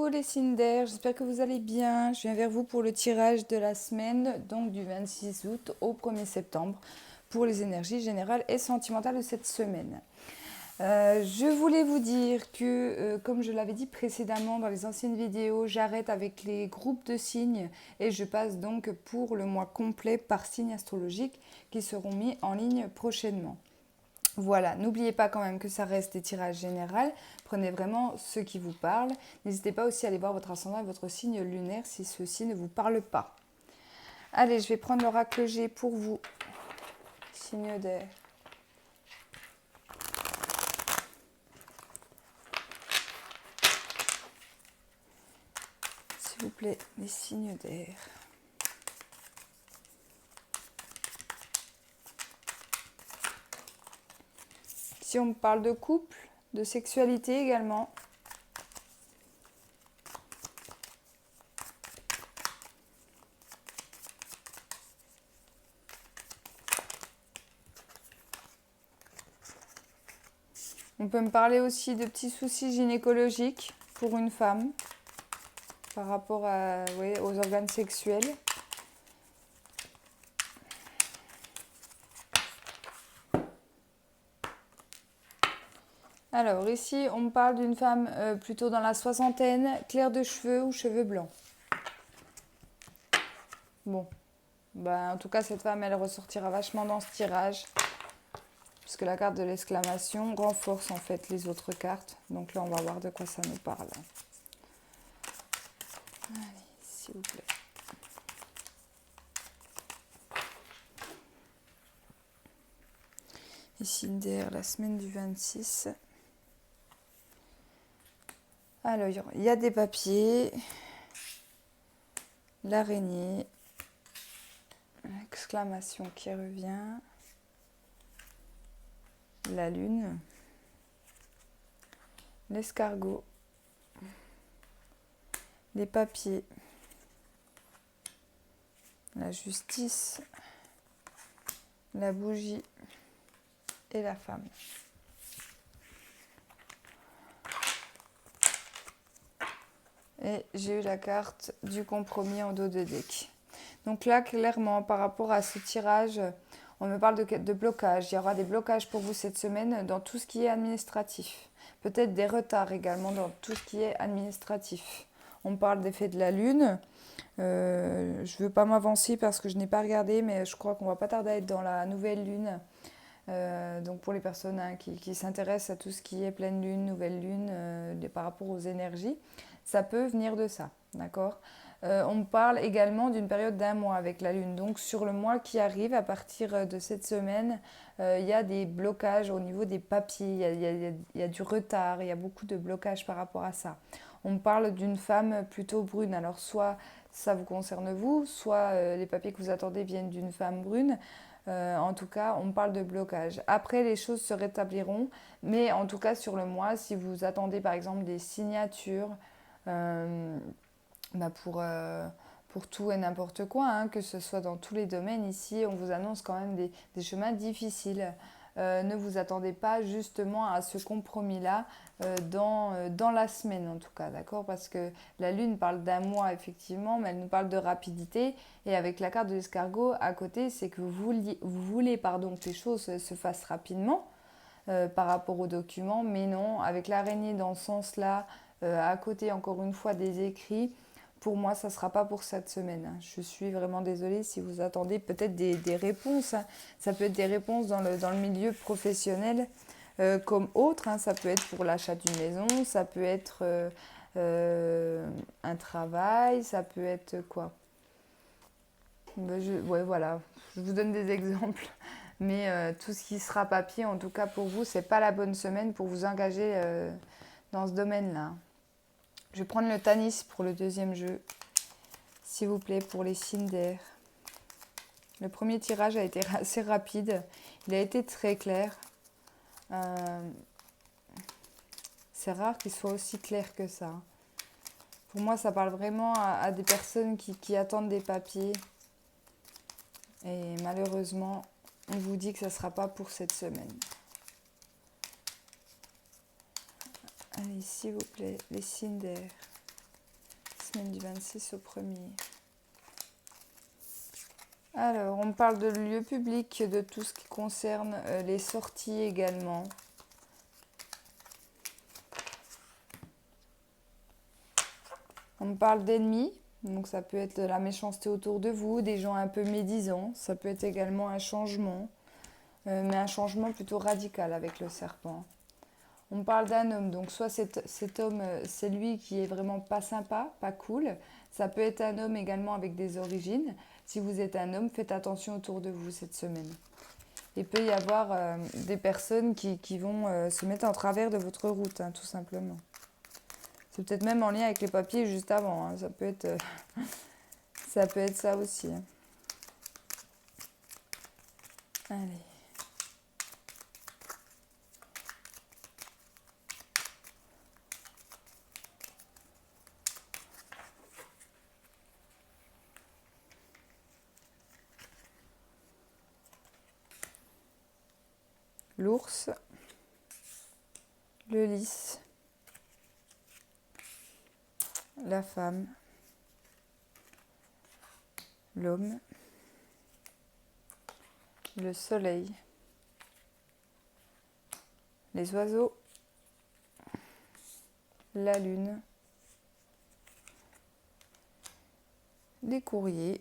les signes d'air, j'espère que vous allez bien. Je viens vers vous pour le tirage de la semaine, donc du 26 août au 1er septembre, pour les énergies générales et sentimentales de cette semaine. Je voulais vous dire que, comme je l'avais dit précédemment dans les anciennes vidéos, j'arrête avec les groupes de signes et je passe donc pour le mois complet par signe astrologique qui seront mis en ligne prochainement. Voilà, n'oubliez pas quand même que ça reste des tirages généraux. Prenez vraiment ce qui vous parle. N'hésitez pas aussi à aller voir votre ascendant et votre signe lunaire si ceci ne vous parle pas. Allez, je vais prendre l'oracle G pour vous. Signe d'air. S'il vous plaît, les signes d'air. Si on me parle de couple, de sexualité également. On peut me parler aussi de petits soucis gynécologiques pour une femme par rapport aux organes sexuels. Alors ici, on me parle d'une femme plutôt dans la soixantaine, claire de cheveux ou cheveux blancs. Bon, en tout cas, cette femme, elle ressortira vachement dans ce tirage. Puisque la carte de l'exclamation renforce en fait les autres cartes. Donc là, on va voir de quoi ça nous parle. Allez, s'il vous plaît. Ici, derrière la semaine du 26. Alors, il y a des papiers. L'araignée. L'exclamation qui revient. La lune. L'escargot. Les papiers. La justice. La bougie. Et la femme. Et j'ai eu la carte du compromis en dos de deck. Donc là, clairement, par rapport à ce tirage, on me parle de blocage. Il y aura des blocages pour vous cette semaine dans tout ce qui est administratif. Peut-être des retards également dans tout ce qui est administratif. On parle d'effet de la lune. Je ne veux pas m'avancer parce que je n'ai pas regardé, mais je crois qu'on ne va pas tarder à être dans la nouvelle lune. Donc pour les personnes qui s'intéressent à tout ce qui est pleine lune, nouvelle lune, par rapport aux énergies, ça peut venir de ça, d'accord ? On me parle également d'une période d'un mois avec la lune. Donc sur le mois qui arrive, à partir de cette semaine, il y a des blocages au niveau des papiers, il y a du retard, il y a beaucoup de blocages par rapport à ça. On me parle d'une femme plutôt brune. Alors soit ça vous concerne vous, soit les papiers que vous attendez viennent d'une femme brune. En tout cas, on parle de blocage. Après, les choses se rétabliront, mais en tout cas, sur le mois, si vous attendez par exemple des signatures pour tout et n'importe quoi, hein, que ce soit dans tous les domaines, ici, on vous annonce quand même des chemins difficiles. Ne vous attendez pas justement à ce compromis-là dans la semaine en tout cas, d'accord ? Parce que la lune parle d'un mois effectivement, mais elle nous parle de rapidité. Et avec la carte de l'escargot à côté, c'est que vous voulez que les choses se fassent rapidement par rapport aux documents, mais non, avec l'araignée dans ce sens-là, à côté encore une fois des écrits, pour moi, ça ne sera pas pour cette semaine. Je suis vraiment désolée si vous attendez peut-être des réponses. Ça peut être des réponses dans le milieu professionnel comme autre. Ça peut être pour l'achat d'une maison, ça peut être un travail, ça peut être quoi ? Voilà, je vous donne des exemples. Mais tout ce qui sera papier, en tout cas pour vous, ce n'est pas la bonne semaine pour vous engager dans ce domaine-là. Je vais prendre le Tanis pour le deuxième jeu, s'il vous plaît, pour les signes d'air. Le premier tirage a été assez rapide, il a été très clair. C'est rare qu'il soit aussi clair que ça. Pour moi, ça parle vraiment à des personnes qui attendent des papiers. Et malheureusement, on vous dit que ça ne sera pas pour cette semaine. Allez, s'il vous plaît, les signes d'air. semaine du 26 au 1er. Alors, on parle de lieux publics, de tout ce qui concerne les sorties également. On me parle d'ennemis, donc ça peut être la méchanceté autour de vous, des gens un peu médisants. Ça peut être également un changement, mais un changement plutôt radical avec le serpent. On me parle d'un homme, donc soit cet homme, c'est lui qui est vraiment pas sympa, pas cool. Ça peut être un homme également avec des origines. Si vous êtes un homme, faites attention autour de vous cette semaine. Il peut y avoir des personnes qui vont se mettre en travers de votre route, hein, tout simplement. C'est peut-être même en lien avec les papiers juste avant. Hein. Ça peut être ça aussi. Hein. Allez. L'ours, le lys, la femme, l'homme, le soleil, les oiseaux, la lune, les courriers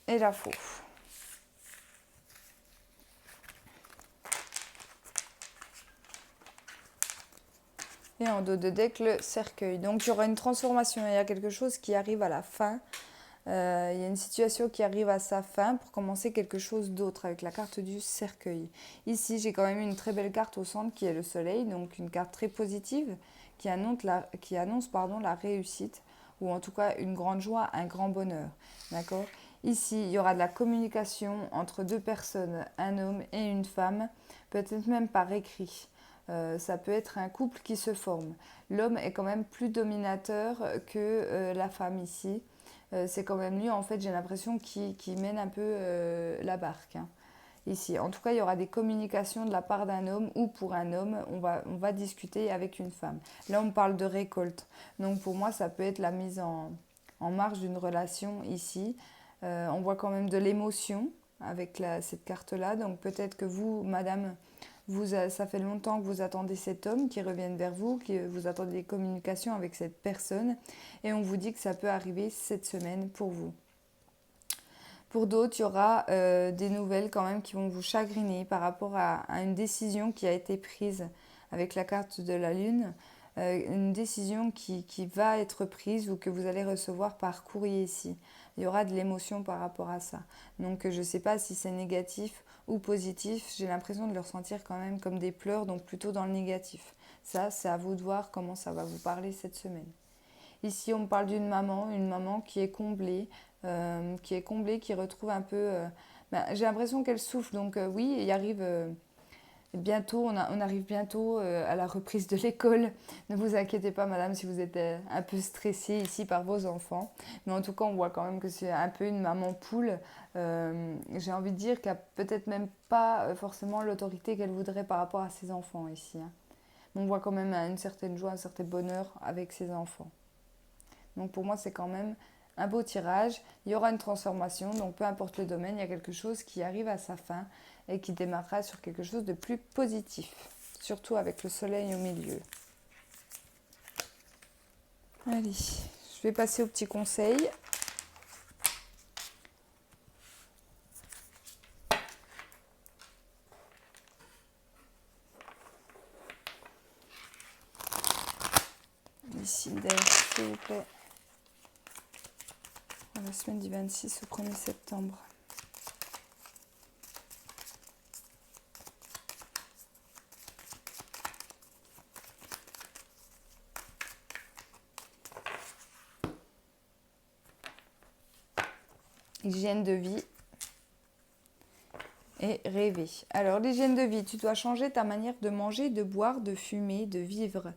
et la faux. Et en dos de deck, le cercueil. Donc, il y aura une transformation. Il y a quelque chose qui arrive à la fin. Il y a une situation qui arrive à sa fin pour commencer quelque chose d'autre avec la carte du cercueil. Ici, j'ai quand même une très belle carte au centre qui est le soleil. Donc, une carte très positive qui annonce la réussite ou en tout cas une grande joie, un grand bonheur. D'accord ? Ici, il y aura de la communication entre deux personnes, un homme et une femme, peut-être même par écrit. Ça peut être un couple qui se forme. L'homme est quand même plus dominateur que la femme ici. C'est quand même lui, en fait, j'ai l'impression qui mène un peu la barque. Hein, ici. En tout cas, il y aura des communications de la part d'un homme ou pour un homme, on va discuter avec une femme. Là, on parle de récolte. Donc, pour moi, ça peut être la mise en marche d'une relation ici. On voit quand même de l'émotion avec cette carte-là. Donc, peut-être que vous, madame, ça fait longtemps que vous attendez cet homme qui revienne vers vous, que vous attendez des communications avec cette personne et on vous dit que ça peut arriver cette semaine pour vous. Pour d'autres, il y aura des nouvelles quand même qui vont vous chagriner par rapport à une décision qui a été prise avec la carte de la lune, une décision qui va être prise ou que vous allez recevoir par courrier ici. Il y aura de l'émotion par rapport à ça. Donc je ne sais pas si c'est négatif ou positif, j'ai l'impression de le ressentir quand même comme des pleurs, donc plutôt dans le négatif. Ça, c'est à vous de voir comment ça va vous parler cette semaine. Ici, on me parle d'une maman qui est comblée, qui retrouve un peu... j'ai l'impression qu'elle souffle, donc oui, il arrive... bientôt, on arrive bientôt à la reprise de l'école. Ne vous inquiétez pas, madame, si vous êtes un peu stressée ici par vos enfants. Mais en tout cas, on voit quand même que c'est un peu une maman poule. J'ai envie de dire qu'elle n'a peut-être même pas forcément l'autorité qu'elle voudrait par rapport à ses enfants ici. Hein. On voit quand même une certaine joie, un certain bonheur avec ses enfants. Donc pour moi, c'est quand même un beau tirage. Il y aura une transformation, donc peu importe le domaine, il y a quelque chose qui arrive à sa fin et qui démarrera sur quelque chose de plus positif, surtout avec le soleil au milieu. Allez, je vais passer au petit conseil. Ici, d'ailleurs, s'il vous plaît. La semaine du 26 au 1er septembre. Hygiène de vie et rêver. Alors, l'hygiène de vie, tu dois changer ta manière de manger, de boire, de fumer, de vivre.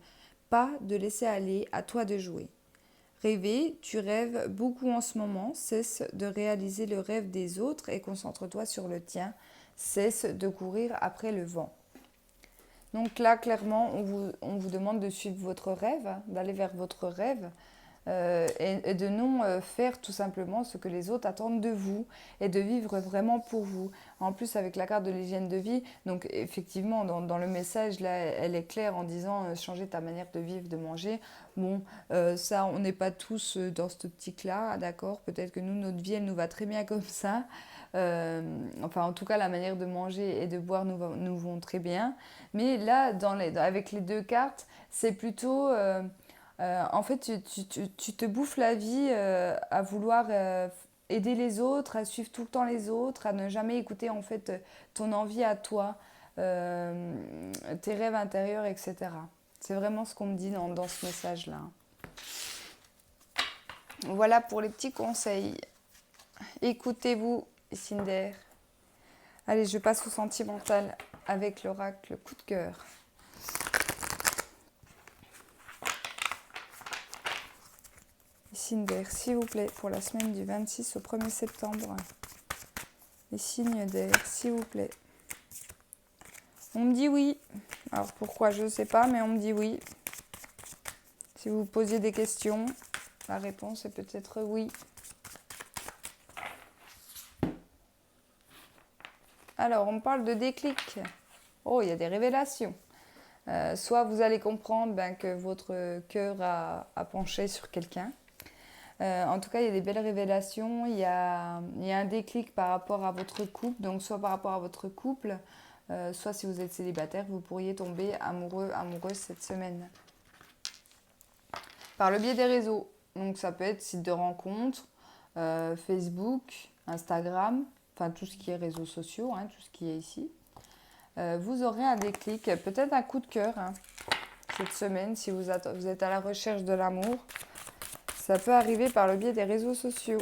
Pas de laisser aller, à toi de jouer. Rêver, tu rêves beaucoup en ce moment, cesse de réaliser le rêve des autres et concentre-toi sur le tien, cesse de courir après le vent. Donc là, clairement, on vous demande de suivre votre rêve, d'aller vers votre rêve. et de non faire tout simplement ce que les autres attendent de vous et de vivre vraiment pour vous. En plus, avec la carte de l'hygiène de vie, donc effectivement, dans le message, là, elle est claire en disant changer ta manière de vivre, de manger. Bon, ça, on n'est pas tous dans cette optique-là, d'accord? Peut-être que nous, notre vie, elle nous va très bien comme ça. Enfin, en tout cas, la manière de manger et de boire nous vont très bien. Mais là, avec les deux cartes, c'est plutôt... en fait, tu te bouffes la vie à vouloir aider les autres, à suivre tout le temps les autres, à ne jamais écouter en fait ton envie à toi, tes rêves intérieurs, etc. C'est vraiment ce qu'on me dit dans ce message-là. Voilà pour les petits conseils. Écoutez-vous, Cinder. Allez, je passe au sentimental avec l'oracle coup de cœur. Cinder, s'il vous plaît, pour la semaine du 26 au 1er septembre. Les signes d'air, s'il vous plaît. On me dit oui. Alors pourquoi, je ne sais pas, mais on me dit oui. Si vous posiez des questions, la réponse est peut-être oui. Alors, on parle de déclic. Oh, il y a des révélations. Soit vous allez comprendre que votre cœur a penché sur quelqu'un. En tout cas, il y a des belles révélations. Il y a un déclic par rapport à votre couple. Donc, soit par rapport à votre couple, soit si vous êtes célibataire, vous pourriez tomber amoureux, amoureuse cette semaine. Par le biais des réseaux. Donc, ça peut être site de rencontres, Facebook, Instagram, enfin tout ce qui est réseaux sociaux, hein, tout ce qui est ici. Vous aurez un déclic, peut-être un coup de cœur cette semaine si vous êtes à la recherche de l'amour. Ça peut arriver par le biais des réseaux sociaux.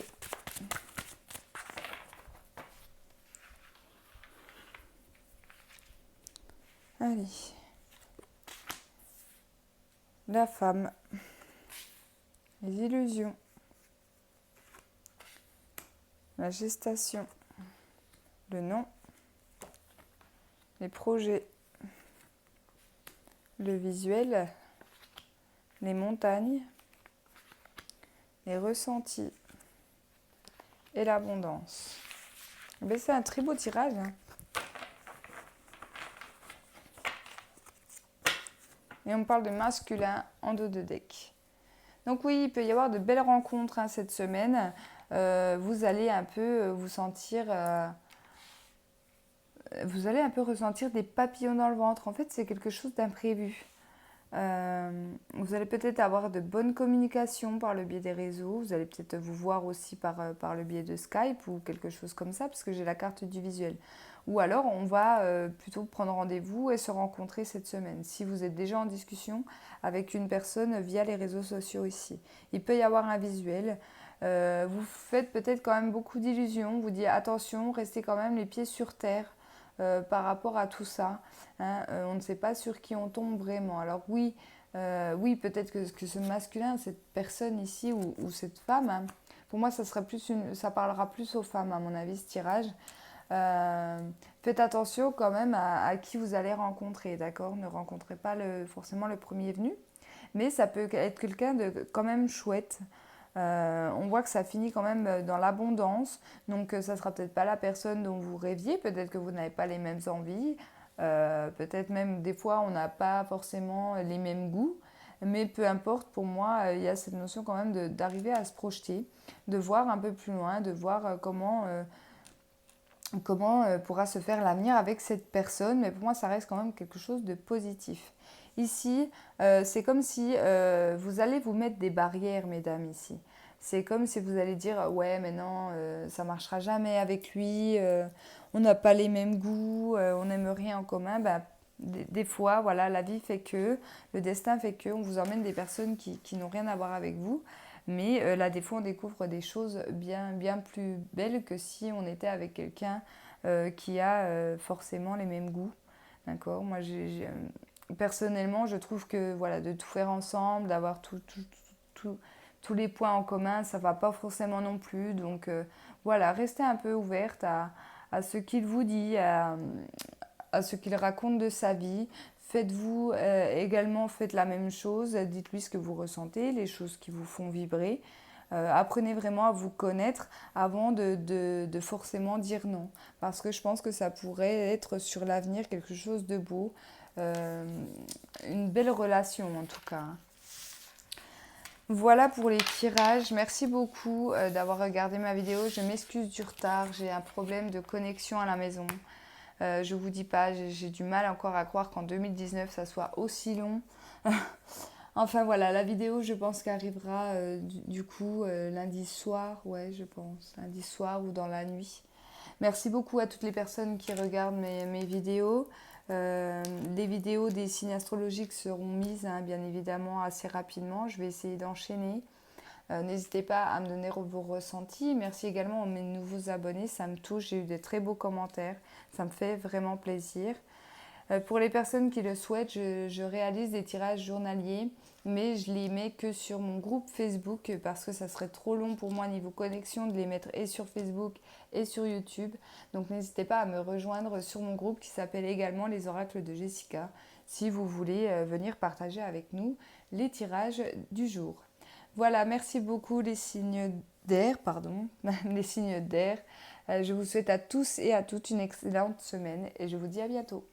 Allez. La femme. Les illusions. La gestation. Le nom. Les projets. Le visuel. Les montagnes. Les ressentis. Et l'abondance. Mais c'est un très beau tirage. Et on parle de masculin en dos de deck. Donc oui, il peut y avoir de belles rencontres cette semaine. Vous allez un peu vous sentir... vous allez un peu ressentir des papillons dans le ventre. En fait, c'est quelque chose d'imprévu. Vous allez peut-être avoir de bonnes communications par le biais des réseaux. Vous allez peut-être vous voir aussi par le biais de Skype ou quelque chose comme ça, parce que j'ai la carte du visuel. Ou alors, on va plutôt prendre rendez-vous et se rencontrer cette semaine. Si vous êtes déjà en discussion avec une personne via les réseaux sociaux ici. Il peut y avoir un visuel. Vous faites peut-être quand même beaucoup d'illusions. Vous dites attention, restez quand même les pieds sur terre. Par rapport à tout ça. On ne sait pas sur qui on tombe vraiment. Alors oui, peut-être que ce masculin, cette personne ici ou cette femme, pour moi ça parlera plus aux femmes à mon avis ce tirage. Faites attention quand même à qui vous allez rencontrer, d'accord? Ne rencontrez pas forcément le premier venu, mais ça peut être quelqu'un de quand même chouette. On voit que ça finit quand même dans l'abondance, donc ça ne sera peut-être pas la personne dont vous rêviez, peut-être que vous n'avez pas les mêmes envies, peut-être même des fois on n'a pas forcément les mêmes goûts, mais peu importe, pour moi il y a cette notion quand même d'arriver à se projeter, de voir un peu plus loin, de voir comment pourra se faire l'avenir avec cette personne, mais pour moi ça reste quand même quelque chose de positif. Ici, c'est comme si vous allez vous mettre des barrières, mesdames, ici. C'est comme si vous allez dire, ouais, mais non, ça marchera jamais avec lui, on n'a pas les mêmes goûts, on n'aime rien en commun. Des fois, voilà, la vie fait que, le destin fait que, on vous emmène des personnes qui n'ont rien à voir avec vous. Mais là, des fois, on découvre des choses bien, bien plus belles que si on était avec quelqu'un qui a forcément les mêmes goûts. D'accord? Moi, personnellement, je trouve que voilà, de tout faire ensemble, d'avoir tous les points en commun, ça ne va pas forcément non plus. Donc voilà, restez un peu ouverte à ce qu'il vous dit, à ce qu'il raconte de sa vie. Faites-vous également, faites la même chose, dites-lui ce que vous ressentez, les choses qui vous font vibrer. Apprenez vraiment à vous connaître avant de forcément dire non. Parce que je pense que ça pourrait être sur l'avenir quelque chose de beau. Une belle relation en tout cas. Voilà pour les tirages. Merci beaucoup d'avoir regardé ma vidéo. Je m'excuse du retard. J'ai un problème de connexion à la maison. Je vous dis pas, j'ai du mal encore à croire qu'en 2019 ça soit aussi long. Enfin voilà, la vidéo je pense qu'arrivera du coup lundi soir, ouais je pense, lundi soir ou dans la nuit. Merci beaucoup à toutes les personnes qui regardent mes vidéos. Les vidéos des signes astrologiques seront mises bien évidemment assez rapidement. Je vais essayer d'enchaîner. N'hésitez pas à me donner vos ressentis. Merci également à mes nouveaux abonnés, ça me touche. J'ai eu de très beaux commentaires, ça me fait vraiment plaisir. Pour les personnes qui le souhaitent, je réalise des tirages journaliers, mais je les mets que sur mon groupe Facebook parce que ça serait trop long pour moi niveau connexion de les mettre et sur Facebook et sur YouTube. Donc n'hésitez pas à me rejoindre sur mon groupe qui s'appelle également Les Oracles de Jessica si vous voulez venir partager avec nous les tirages du jour. Voilà, merci beaucoup les signes d'air, les signes d'air. Je vous souhaite à tous et à toutes une excellente semaine et je vous dis à bientôt.